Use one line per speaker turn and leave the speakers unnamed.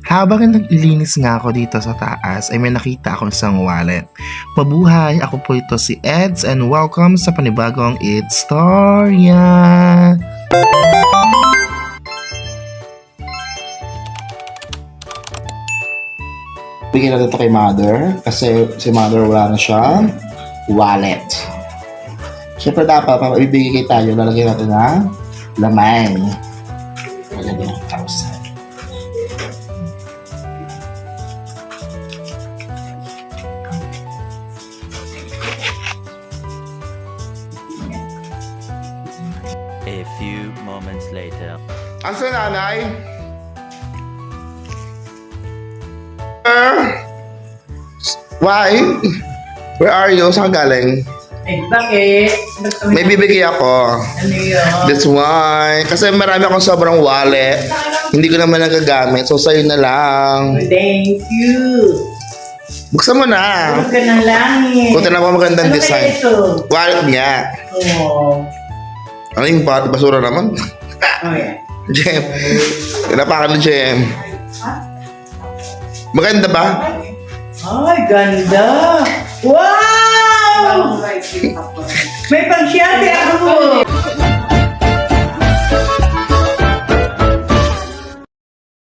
Habang naglilinis nga ako dito sa taas ay may nakita akong isang wallet. Mabuhay! Ako po ito si Eds and welcome sa panibagong It's Storya!
Bigyan natin ito kay Mother kasi si Mother wala na siyang wallet. Siyempre dapat, pag ibibigay tayo, lalagyan natin ng laman. Lalagyan ng 1,000.
A few moments later.
Asa nanay? Why? Where are you? Saan ka galing?
Eh, bakit?
May bibigay ako.
Ano yun?
That's why. Kasi marami akong sobrang wallet. Hindi ko naman nagagamit. So, sa'yo na lang.
Thank you.
Buksan mo na.
Huwag ka ng langit.
Kunti na po magandang
Ano
design.
kaya ito?
Wallet niya.
Oo.
Ano yung basura naman?
Oh, yeah.
Jem. Tinapakan ni Jem. Maganda ba?
Ay, ganda. Wow! May pang-shate ako.